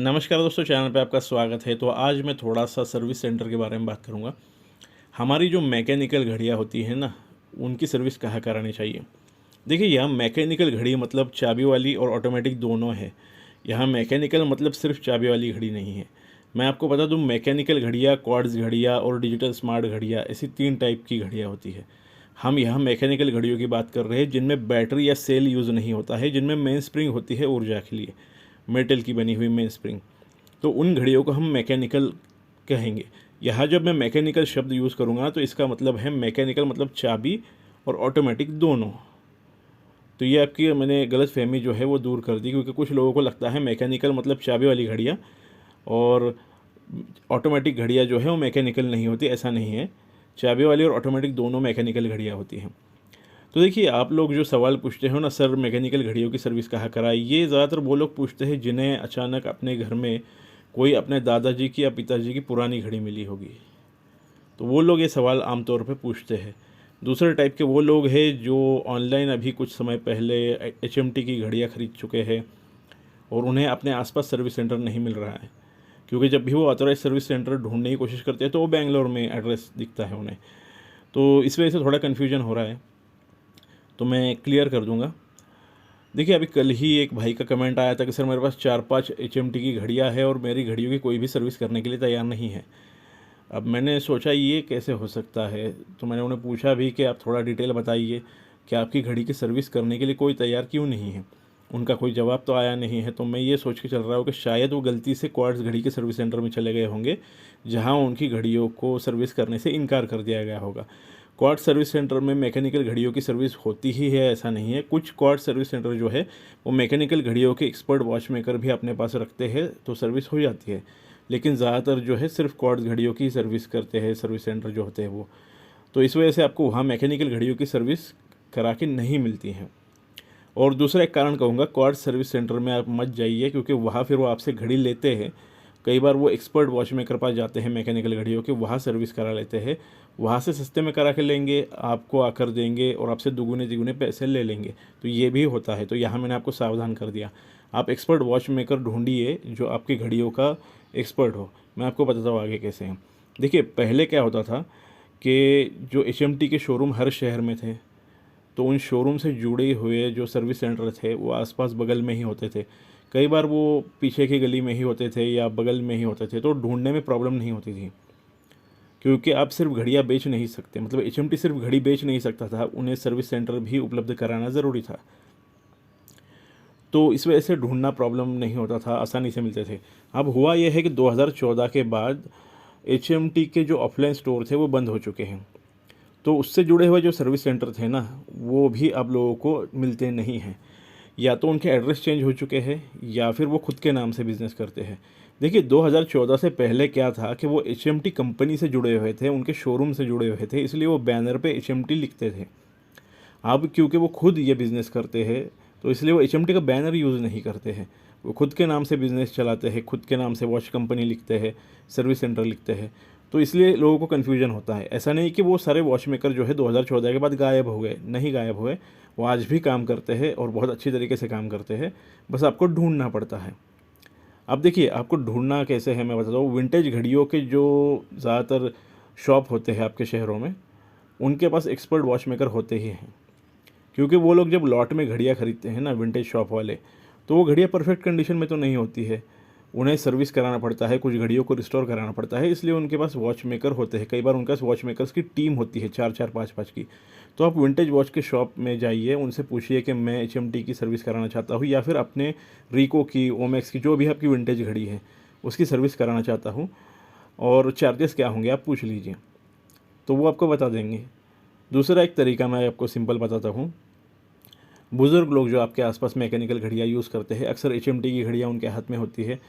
नमस्कार दोस्तों, चैनल पे आपका स्वागत है। तो आज मैं थोड़ा-सा सर्विस सेंटर के बारे में बात करूँगा। हमारी जो मैकेनिकल घड़ियाँ होती हैं ना, उनकी सर्विस कहाँ करानी चाहिए? देखिए, यहाँ मैकेनिकल घड़ी मतलब चाबी वाली और ऑटोमेटिक दोनों है। यहाँ मैकेनिकल मतलब सिर्फ़ चाबी वाली घड़ी नहीं है। मैं आपको बता दूँ, मैकेनिकल घड़ियाँ, क्वार्ट्ज़ घड़ियाँ और डिजिटल स्मार्ट घड़ियाँ, ऐसी 3 टाइप की घड़ियाँ होती है। हम यहाँ मैकेनिकल घड़ियों की बात कर रहे हैं जिनमें बैटरी या सेल यूज़ नहीं होता है, जिनमें मेन स्प्रिंग होती है ऊर्जा के लिए, मेटल की बनी हुई मेन स्प्रिंग। तो उन घड़ियों को हम मैकेनिकल कहेंगे। यहाँ जब मैं मैकेनिकल शब्द यूज़ करूँगा तो इसका मतलब है मैकेनिकल मतलब चाबी और ऑटोमेटिक दोनों। तो ये आपकी मैंने गलतफ़हमी जो है वो दूर कर दी, क्योंकि कुछ लोगों को लगता है मैकेनिकल मतलब चाबी वाली घड़ियाँ और ऑटोमेटिक घड़ियाँ जो है वो मैकेनिकल नहीं होती, ऐसा नहीं है। चाबी वाली और ऑटोमेटिक दोनों मैकेनिकल घड़ियाँ होती हैं। तो देखिए, आप लोग जो सवाल पूछते हो ना, सर मैकेनिकल घड़ियों की सर्विस कहाँ कराएँ, ये ज़्यादातर वो लोग पूछते हैं जिन्हें अचानक अपने घर में कोई अपने दादाजी की या पिताजी की पुरानी घड़ी मिली होगी। तो वो लोग ये सवाल आमतौर पे पूछते हैं। दूसरे टाइप के वो लोग हैं जो ऑनलाइन अभी कुछ समय पहले एचएमटी की घड़ियाँ खरीद चुके हैं और उन्हें अपने आसपास सर्विस सेंटर नहीं मिल रहा है, क्योंकि जब भी वो ऑथराइज सर्विस सेंटर ढूंढने की कोशिश करते हैं तो वो बेंगलोर में एड्रेस दिखता है उन्हें। तो इस वजह से थोड़ा कन्फ्यूजन हो रहा है, तो मैं क्लियर कर दूंगा। देखिए, अभी कल ही एक भाई का कमेंट आया था कि सर मेरे पास 4-5 एचएमटी की घड़ियाँ है और मेरी घड़ियों की कोई भी सर्विस करने के लिए तैयार नहीं है। अब मैंने सोचा ये कैसे हो सकता है, तो मैंने उन्हें पूछा भी कि आप थोड़ा डिटेल बताइए कि आपकी घड़ी की सर्विस करने के लिए कोई तैयार क्यों नहीं है। उनका कोई जवाब तो आया नहीं है, तो मैं ये सोच के चल रहा हूँ कि शायद वो गलती से क्वार्ट्ज़ घड़ी के सर्विस सेंटर में चले गए होंगे, जहाँ उनकी घड़ियों को सर्विस करने से इनकार कर दिया गया होगा। क्वार्ट्ज़ सर्विस सेंटर में मैकेनिकल घड़ियों की सर्विस होती ही है, ऐसा नहीं है। कुछ क्वार्ट्ज़ सर्विस सेंटर जो है वो मैकेनिकल घड़ियों के एक्सपर्ट वॉचमेकर भी अपने पास रखते हैं, तो सर्विस हो जाती है। लेकिन ज़्यादातर जो है सिर्फ क्वार्ट्ज़ घड़ियों की सर्विस करते हैं सर्विस सेंटर जो होते हैं वो। तो इस वजह से आपको वहाँ मैकेनिकल घड़ियों की सर्विस करा के नहीं मिलती हैं। और दूसरा एक कारण कहूँगा, क्वार्ट्ज़ सर्विस सेंटर में आप मत जाइए, क्योंकि वहाँ फिर वो आपसे घड़ी लेते हैं। कई बार वो एक्सपर्ट वॉचमेकर पास जाते हैं मैकेनिकल घड़ियों के, वहाँ सर्विस करा लेते हैं। वहाँ से सस्ते में करा के लेंगे, आपको आकर देंगे और आपसे दुगुने तिगुने पैसे ले लेंगे। तो ये भी होता है, तो यहाँ मैंने आपको सावधान कर दिया। आप एक्सपर्ट वॉचमेकर ढूंढिए जो आपकी घड़ियों का एक्सपर्ट हो। मैं आपको बताता हूँ आगे कैसे हैं। देखिए, पहले क्या होता था कि जो एचएमटी के शोरूम हर शहर में थे, तो उन शोरूम से जुड़े हुए जो सर्विस सेंटर थे वो आसपास बगल में ही होते थे। कई बार वो पीछे की गली में ही होते थे या बगल में ही होते थे, तो ढूंढने में प्रॉब्लम नहीं होती थी। क्योंकि आप सिर्फ घड़ियाँ बेच नहीं सकते, मतलब एचएमटी सिर्फ घड़ी बेच नहीं सकता था, उन्हें सर्विस सेंटर भी उपलब्ध कराना ज़रूरी था। तो इस वजह से ढूंढना प्रॉब्लम नहीं होता था, आसानी से मिलते थे। अब हुआ यह है कि 2014 के बाद एचएमटी के जो ऑफलाइन स्टोर थे वो बंद हो चुके हैं। तो उससे जुड़े हुए जो सर्विस सेंटर थे ना, वो भी अब लोगों को मिलते नहीं हैं। या तो उनके एड्रेस चेंज हो चुके हैं या फिर वो खुद के नाम से बिज़नेस करते हैं। देखिए, 2014 से पहले क्या था कि वो एचएमटी कंपनी से जुड़े हुए थे, उनके शोरूम से जुड़े हुए थे, इसलिए वो बैनर पे एचएमटी लिखते थे। अब क्योंकि वो खुद ये बिज़नेस करते हैं, तो इसलिए वो एचएमटी का बैनर यूज़ नहीं करते हैं। वो खुद के नाम से बिज़नेस चलाते हैं, खुद के नाम से वॉच कंपनी लिखते हैं, सर्विस सेंटर लिखते हैं। तो इसलिए लोगों को कन्फ्यूजन होता है। ऐसा नहीं कि वो सारे वॉचमेकर जो है 2014 के बाद गायब हो गए, नहीं गायब हुए। वो आज भी काम करते हैं और बहुत अच्छी तरीके से काम करते हैं, बस आपको ढूँढना पड़ता है। अब देखिए, आपको ढूँढना कैसे है मैं बताता हूँ। विंटेज घड़ियों के जो ज़्यादातर शॉप होते हैं आपके शहरों में, उनके पास एक्सपर्ट वॉचमेकर होते ही हैं। क्योंकि वो लोग जब लॉट में घड़ियाँ खरीदते हैं ना, विंटेज शॉप वाले, तो वो घड़ियाँ परफेक्ट कंडीशन में तो नहीं होती है। उन्हें सर्विस कराना पड़ता है, कुछ घड़ियों को रिस्टोर कराना पड़ता है, इसलिए उनके पास वॉच मेकर होते हैं। कई बार उनके पास वॉच मेकर्स की टीम होती है, 4-4 5-5 की। तो आप विंटेज वॉच के शॉप में जाइए, उनसे पूछिए कि मैं एचएमटी की सर्विस कराना चाहता हूँ या फिर अपने रिको की, ओमेक्स की, जो भी आपकी विंटेज घड़ी है उसकी सर्विस कराना चाहता हूँ और चार्जेस क्या होंगे आप पूछ लीजिए, तो वो आपको बता देंगे। दूसरा एक तरीका मैं आपको सिंपल बताता हूँ। बुज़ुर्ग लोग जो आपके आसपास मैकेनिकल घड़ियाँ यूज़ करते हैं, अक्सर एचएमटी की घड़ियाँ उनके हाथ में होती है,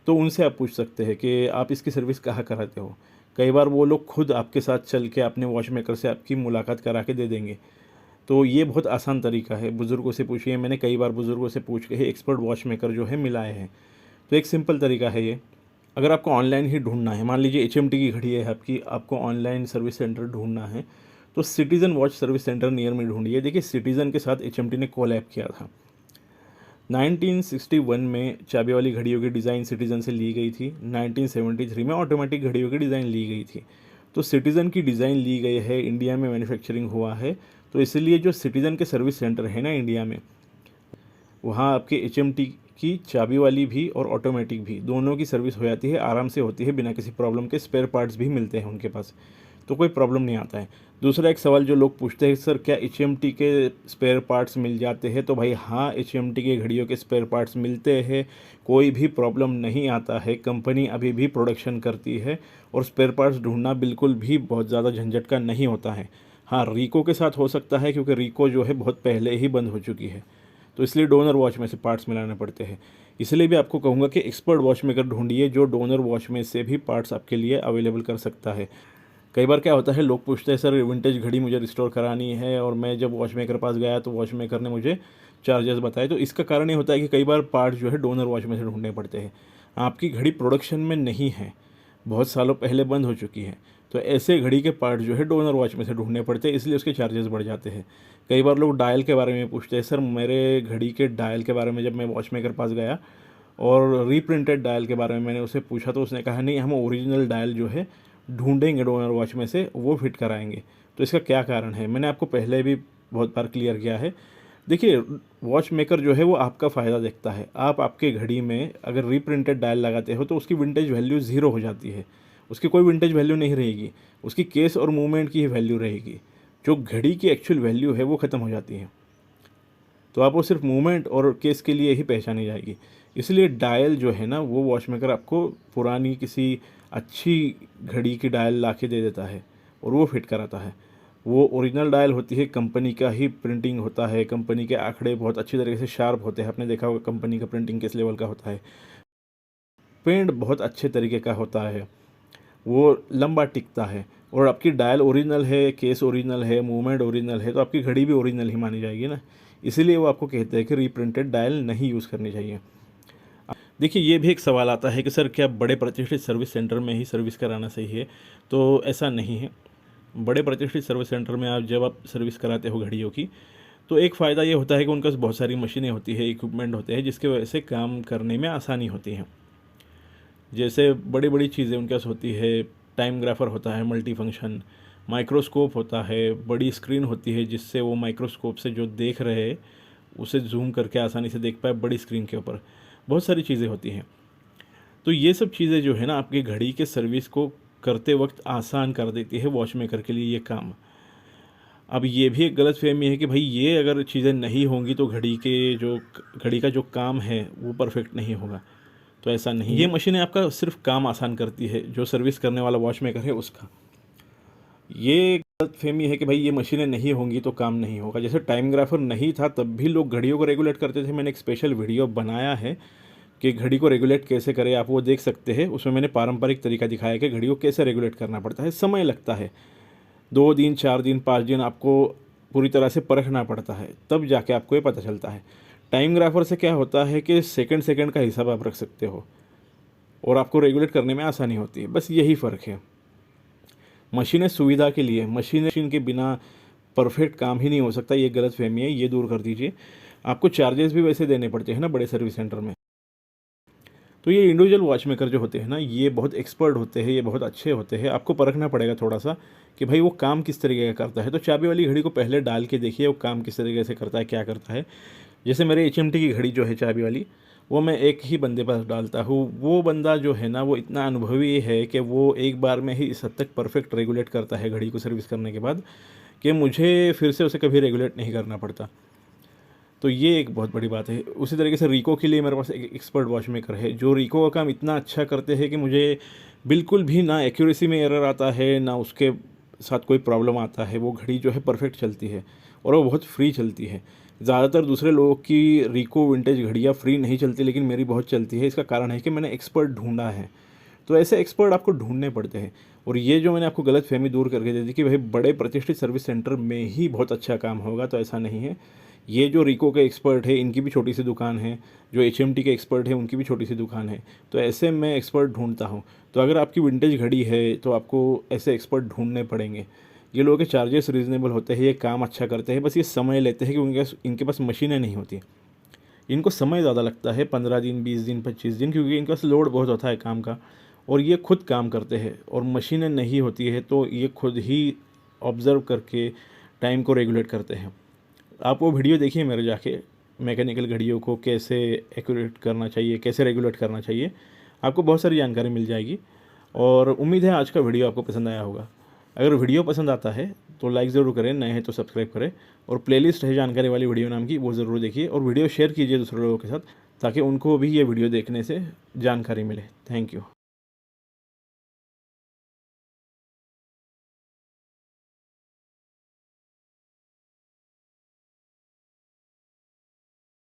तो उनसे आप पूछ सकते हैं कि आप इसकी सर्विस कहाँ कराते हो। कई बार वो लोग खुद आपके साथ चल के अपने वॉचमेकर से आपकी मुलाकात करा के दे देंगे। तो ये बहुत आसान तरीका है, बुज़ुर्गों से पूछिए। मैंने कई बार बुज़ुर्गों से पूछ के ही एक्सपर्ट वॉचमेकर जो है मिलाए हैं। तो एक सिंपल तरीका है ये। अगर आपको ऑनलाइन ही ढूँढना है, मान लीजिए एचएमटी की घड़ी है आपकी, आपको ऑनलाइन सर्विस सेंटर ढूँढना है, तो citizen watch service centre near में ढूँढिए। देखिए, सिटीज़न के साथ एचएमटी ने कोलैब किया था। 1961 में चाबी वाली घड़ियों की डिज़ाइन सिटीज़न से ली गई थी। 1973 में ऑटोमेटिक घड़ियों की डिज़ाइन ली गई थी। तो सिटीज़न की डिज़ाइन ली गई है, इंडिया में मैन्युफैक्चरिंग हुआ है, तो इसलिए जो सिटीज़न के सर्विस सेंटर है ना इंडिया में, वहाँ आपके HMT की चाबी वाली भी और ऑटोमेटिक भी दोनों की सर्विस हो जाती है, आराम से होती है, बिना किसी प्रॉब्लम के। स्पेयर पार्ट्स भी मिलते हैं उनके पास, तो कोई प्रॉब्लम नहीं आता है। दूसरा एक सवाल जो लोग पूछते हैं, सर क्या HMT के स्पेयर पार्ट्स मिल जाते हैं? तो भाई हाँ, HMT के घड़ियों के स्पेयर पार्ट्स मिलते हैं, कोई भी प्रॉब्लम नहीं आता है। कंपनी अभी भी प्रोडक्शन करती है और स्पेयर पार्ट्स ढूंढना बिल्कुल भी बहुत ज़्यादा झंझट का नहीं होता है। हाँ, रिको के साथ हो सकता है, क्योंकि रिको जो है बहुत पहले ही बंद हो चुकी है, तो इसलिए डोनर वॉच में से पार्ट्स मिलाने पड़ते हैं। इसलिए भी आपको कहूँगा कि एक्सपर्ट वॉच मेकर ढूंढिए जो डोनर वॉच में से भी पार्ट्स आपके लिए अवेलेबल कर सकता है। कई बार क्या होता है, लोग पूछते हैं सर विंटेज घड़ी मुझे रिस्टोर करानी है, और मैं जब वॉच मेकर पास गया तो वॉच मेकर ने मुझे चार्जेस बताए। तो इसका कारण ये होता है कि कई बार पार्ट्स जो है डोनर वॉच में से ढूंढने पड़ते हैं। आपकी घड़ी प्रोडक्शन में नहीं है, बहुत सालों पहले बंद हो चुकी है, तो ऐसे घड़ी के पार्ट जो है डोनर वॉच में से ढूंढने पड़ते हैं, इसलिए उसके चार्जेस बढ़ जाते हैं। कई बार लोग डायल के बारे में पूछते हैं, सर मेरे घड़ी के डायल के बारे में जब मैं वॉच मेकर पास गया और रीप्रिंटेड डायल के बारे में मैंने उसे पूछा, तो उसने कहा नहीं, हम ओरिजिनल डायल जो है ढूंढेंगे डोनर वॉच में से, वो फिट कराएंगे। तो इसका क्या कारण है, मैंने आपको पहले भी बहुत बार क्लियर किया है। देखिए, वॉच मेकर जो है वो आपका फ़ायदा देखता है। आप आपके घड़ी में अगर रीप्रिंटेड डायल लगाते हो तो उसकी विंटेज वैल्यू ज़ीरो हो जाती है, उसकी कोई विंटेज वैल्यू नहीं रहेगी, उसकी केस और मूवमेंट की ही वैल्यू रहेगी। जो घड़ी की एक्चुअल वैल्यू है वो ख़त्म हो जाती है, तो आप वो सिर्फ मूवमेंट और केस के लिए ही पहचानी जाएगी। इसलिए डायल जो है ना, वो वॉच मेकर आपको पुरानी किसी अच्छी घड़ी की डायल ला के दे देता है और वो फिट कराता है। वो ओरिजिनल डायल होती है, कंपनी का ही प्रिंटिंग होता है, कंपनी के आंकड़े बहुत अच्छी तरीके से शार्प होते हैं। आपने देखा होगा कंपनी का प्रिंटिंग किस लेवल का होता है, पेंट बहुत अच्छे तरीके का होता है, वो लंबा टिकता है। और आपकी डायल ओरिजिनल है, केस ओरिजिनल है, मूवमेंट ओरिजिनल है, तो आपकी घड़ी भी ओरिजिनल ही मानी जाएगी ना। इसीलिए वो आपको कहते हैं कि रीप्रिंटेड डायल नहीं यूज़ करनी चाहिए। देखिए, ये भी एक सवाल आता है कि सर क्या बड़े प्रतिष्ठित सर्विस सेंटर में ही सर्विस कराना सही है? तो ऐसा नहीं है। बड़े प्रतिष्ठित सर्विस सेंटर में जब आप सर्विस कराते हो घड़ियों की, तो एक फ़ायदा ये होता है कि उनके पास बहुत सारी मशीनें होती है, इक्विपमेंट होते हैं, जिसकी वजह से काम करने में आसानी होती है। जैसे बड़ी बड़ी चीज़ें उनके पास होती है, टाइम ग्राफर होता है मल्टी फंक्शन, माइक्रोस्कोप होता है, बड़ी स्क्रीन होती है जिससे वो माइक्रोस्कोप से जो देख रहे हैं उसे जूम करके आसानी से देख पाए बड़ी स्क्रीन के ऊपर। बहुत सारी चीज़ें होती हैं। तो ये सब चीज़ें जो है ना, आपकी घड़ी के सर्विस को करते वक्त आसान कर देती है वॉच मेकर के लिए ये काम। अब ये भी एक गलतफ़हमी है कि भाई ये अगर चीज़ें नहीं होंगी तो घड़ी का जो काम है वो परफेक्ट नहीं होगा। तो ऐसा नहीं, ये मशीनें आपका सिर्फ काम आसान करती है, जो सर्विस करने वाला वॉच मेकर है उसका। ये गलतफ़हमी है कि भाई ये मशीनें नहीं होंगी तो काम नहीं होगा। जैसे टाइम ग्राफर नहीं था तब भी लोग घड़ियों को रेगुलेट करते थे। मैंने एक स्पेशल वीडियो बनाया है कि घड़ी को रेगुलेट कैसे करें, आप वो देख सकते हैं। उसमें मैंने पारंपरिक तरीका दिखाया कि घड़ी को कैसे रेगुलेट करना पड़ता है। समय लगता है, 2 दिन 4 दिन 5 दिन आपको पूरी तरह से परखना पड़ता है, तब जाके आपको ये पता चलता है। टाइम ग्राफर से क्या होता है कि सेकंड सेकंड का हिसाब आप रख सकते हो और आपको रेगुलेट करने में आसानी होती है, बस यही फ़र्क है। मशीनें सुविधा के लिए, मशीन के बिना परफेक्ट काम ही नहीं हो सकता, ये गलतफ़हमी है, ये दूर कर दीजिए। आपको चार्जेस भी वैसे देने पड़ते हैं ना बड़े सर्विस सेंटर में। तो ये इंडिविजुअल वॉच मेकर जो होते हैं ना, ये बहुत एक्सपर्ट होते हैं, ये बहुत अच्छे होते हैं। आपको परखना पड़ेगा थोड़ा सा कि भाई वो काम किस तरीके का करता है। तो चाबी वाली घड़ी को पहले डाल के देखिए वो काम किस तरीके से करता है, क्या करता है। जैसे मेरे HMT की घड़ी जो है चाबी वाली, वो मैं एक ही बंदे पास डालता हूँ। वो बंदा जो है ना, वो इतना अनुभवी है कि वो एक बार में ही इस हद तक परफेक्ट रेगुलेट करता है घड़ी को सर्विस करने के बाद कि मुझे फिर से उसे कभी रेगुलेट नहीं करना पड़ता। तो ये एक बहुत बड़ी बात है। उसी तरीके से रिको के लिए मेरे पास एक एक्सपर्ट वॉच मेकर है जो रिको का काम इतना अच्छा करते हैं कि मुझे बिल्कुल भी ना एक्यूरेसी में एरर आता है, ना उसके साथ कोई प्रॉब्लम आता है। वो घड़ी जो है परफेक्ट चलती है और वो बहुत फ्री चलती है। ज़्यादातर दूसरे लोगों की रिको विंटेज घड़ियाँ फ्री नहीं चलती, लेकिन मेरी बहुत चलती है। इसका कारण है कि मैंने एक्सपर्ट ढूंढा है। तो ऐसे एक्सपर्ट आपको ढूंढने पड़ते हैं। और ये जो मैंने आपको गलतफ़हमी दूर करके दे दी कि भाई बड़े प्रतिष्ठित सर्विस सेंटर में ही बहुत अच्छा काम होगा, तो ऐसा नहीं है। ये जो रिको के एक्सपर्ट है इनकी भी छोटी सी दुकान है, जो HMT के एक्सपर्ट है उनकी भी छोटी सी दुकान है। तो ऐसे मैं एक्सपर्ट ढूंढता हूँ। तो अगर आपकी विंटेज घड़ी है तो आपको ऐसे एक्सपर्ट ढूंढने पड़ेंगे। ये लोगों के चार्जेस रीज़नेबल होते हैं, ये काम अच्छा करते हैं, बस ये समय लेते हैं कि इनके पास मशीनें नहीं होती। इनको समय ज़्यादा लगता है, 15 दिन, 20 दिन, 25 दिन, क्योंकि इनका लोड बहुत होता है काम का, और ये खुद काम करते हैं और मशीनें नहीं होती है तो ये खुद ही ऑब्ज़र्व करके टाइम को रेगुलेट करते हैं। आप वो वीडियो देखिए मेरे जाके, मैकेनिकल घड़ियों को कैसे एक्यूरेट करना चाहिए, कैसे रेगुलेट करना चाहिए, आपको बहुत सारी जानकारी मिल जाएगी। और उम्मीद है आज का वीडियो आपको पसंद आया होगा। अगर वीडियो पसंद आता है तो लाइक ज़रूर करें, नए हैं तो सब्सक्राइब करें, और प्लेलिस्ट है जानकारी वाली वीडियो नाम की, वो ज़रूर देखिए, और वीडियो शेयर कीजिए दूसरे लोगों के साथ ताकि उनको भी ये वीडियो देखने से जानकारी मिले। Thank you.